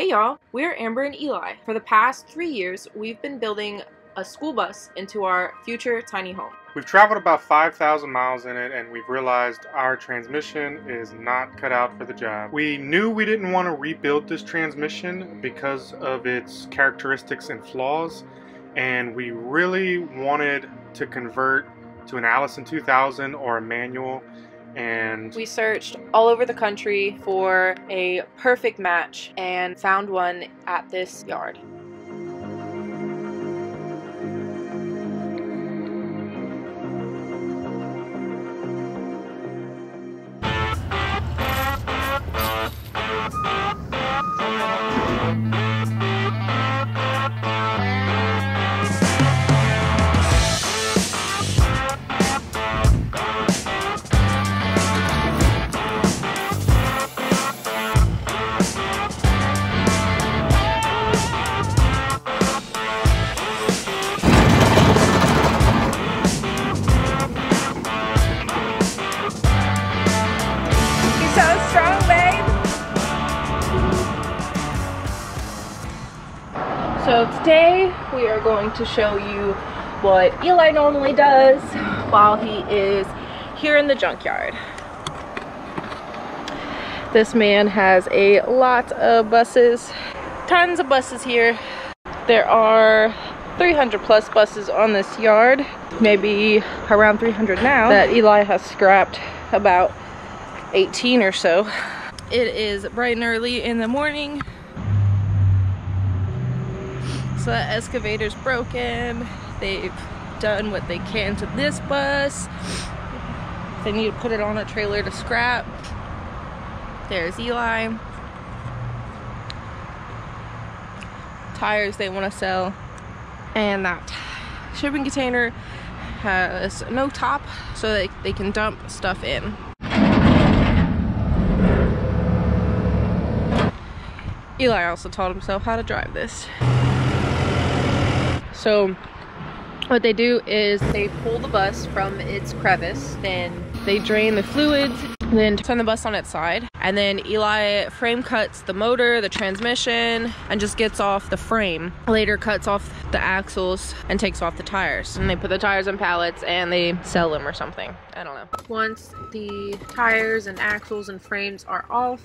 Hey y'all, we're Amber and Eli. For the past 3 years, we've been building a school bus into our future tiny home. We've traveled about 5,000 miles in it, and we've realized our transmission is not cut out for the job. We knew we didn't want to rebuild this transmission because of its characteristics and flaws, and we really wanted to convert to an Allison 2000 or a manual. And we searched all over the country for a perfect match and found one at this yard. So today we are going to show you what Eli normally does while he is here in the junkyard. This man has a lot of buses, tons of buses here. There are 300 plus buses on this yard, maybe around 300 now, that Eli has scrapped about 18 or so. It is bright and early in the morning. So that excavator's broken. They've done what they can to this bus. They need to put it on a trailer to scrap. There's Eli. Tires they want to sell. And that shipping container has no top so that they can dump stuff in. Eli also taught himself how to drive this. So what they do is they pull the bus from its crevice, then they drain the fluids, then turn the bus on its side, and then Eli frame cuts the motor, the transmission, and just gets off the frame. Later cuts off the axles and takes off the tires. And they put the tires on pallets and they sell them or something. I don't know. Once the tires and axles and frames are off,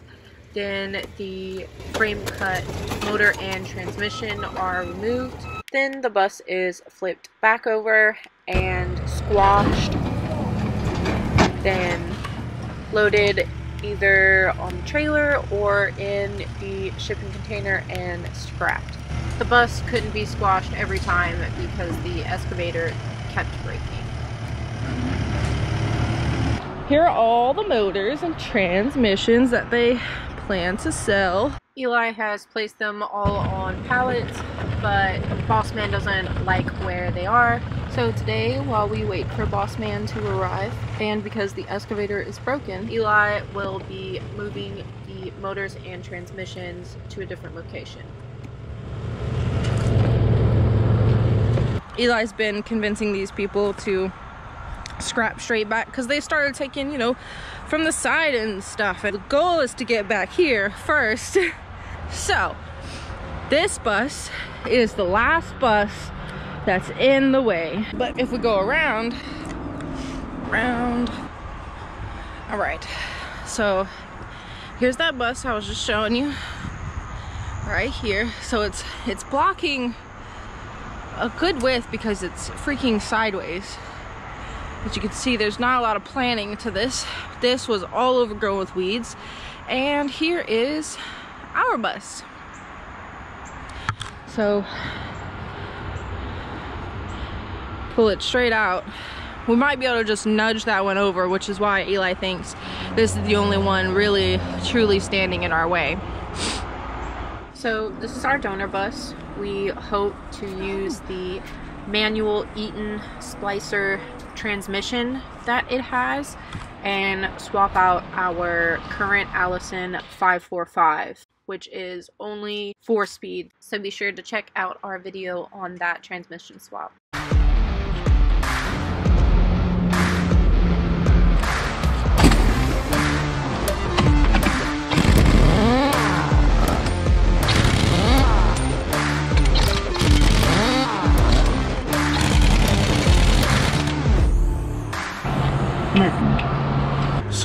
then the frame cut motor and transmission are removed. Then the bus is flipped back over and squashed, then loaded either on the trailer or in the shipping container and scrapped. The bus couldn't be squashed every time because the excavator kept breaking. Here are all the motors and transmissions that they plan to sell. Eli has placed them all on pallets, but Boss Man doesn't like where they are. So today, while we wait for Boss Man to arrive, and because the excavator is broken, Eli will be moving the motors and transmissions to a different location. Eli's been convincing these people to scrap straight back because they started taking, you know, from the side and stuff, and the goal is to get back here first. So this bus is the last bus that's in the way, but if we go around, all right, so here's that bus I was just showing you right here. So it's blocking a good width because it's freaking sideways. As you can see, there's not a lot of planning to this. This was all overgrown with weeds. And here is our bus. So, pull it straight out. We might be able to just nudge that one over, which is why Eli thinks this is the only one really, truly standing in our way. So, this is our donor bus. We hope to use the manual Eaton splicer transmission that it has and swap out our current Allison 545, which is only 4-speed. So be sure to check out our video on that transmission swap.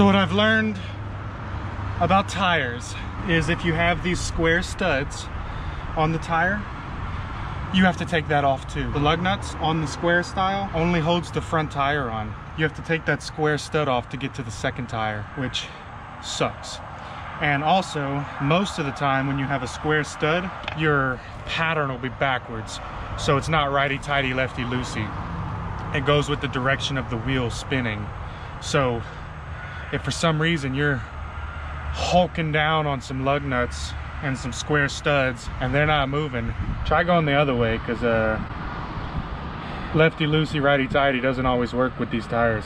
So what I've learned about tires is if you have these square studs on the tire, you have to take that off too. The lug nuts on the square style only holds the front tire on. You have to take that square stud off to get to the second tire, which sucks. And also, most of the time when you have a square stud, your pattern will be backwards. So it's not righty-tighty, lefty-loosey. It goes with the direction of the wheel spinning. So if for some reason you're hulking down on some lug nuts and some square studs and they're not moving, try going the other way, because lefty-loosey, righty-tighty doesn't always work with these tires.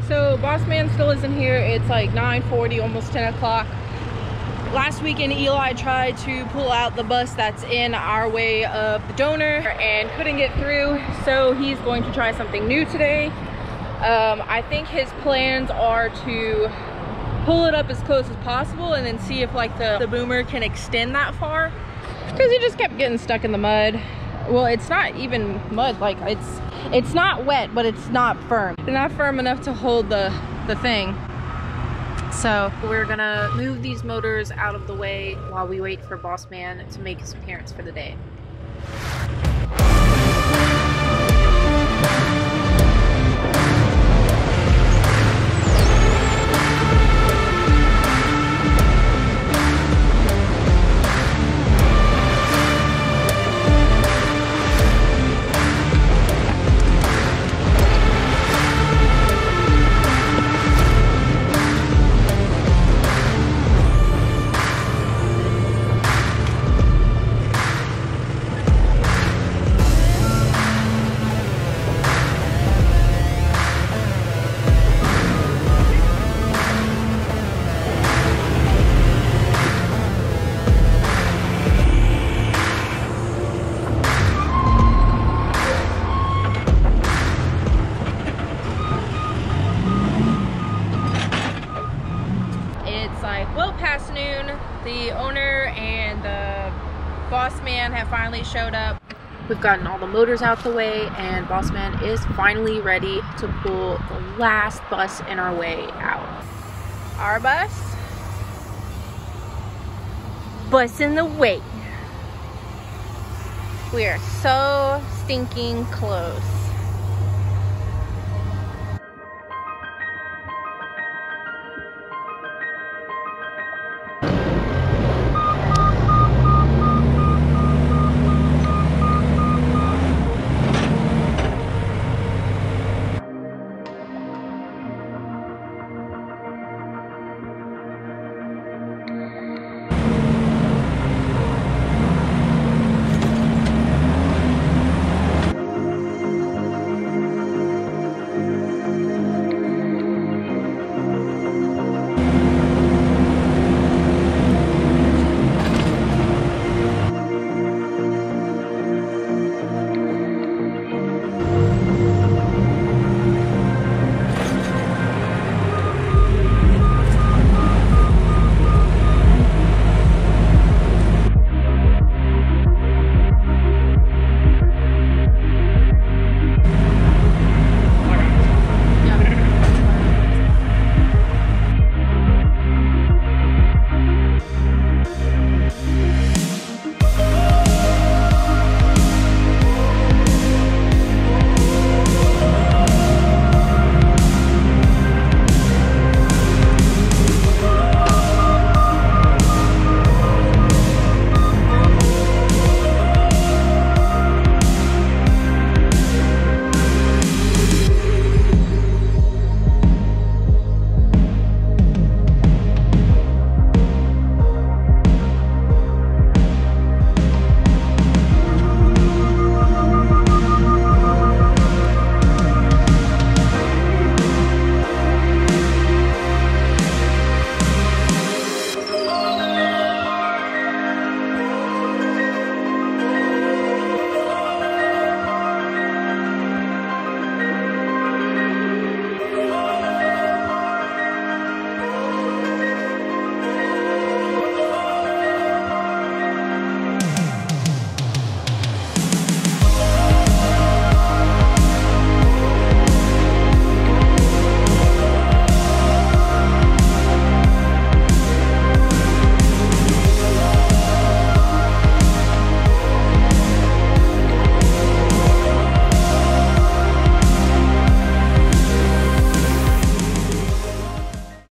So boss man still isn't here. It's like 9:40, almost 10 o'clock. Last weekend, Eli tried to pull out the bus that's in our way of the donor and couldn't get through, so he's going to try something new today. I think his plans are to pull it up as close as possible and then see if like the boomer can extend that far, because he just kept getting stuck in the mud. Well, it's not even mud, like it's not wet, but it's not firm. It's not firm enough to hold the thing. So we're gonna move these motors out of the way while we wait for boss man to make his appearance for the day. The owner and the boss man have finally showed up. We've gotten all the motors out the way, and boss man is finally ready to pull the last bus in our way out. Our bus in the way. We are so stinking close.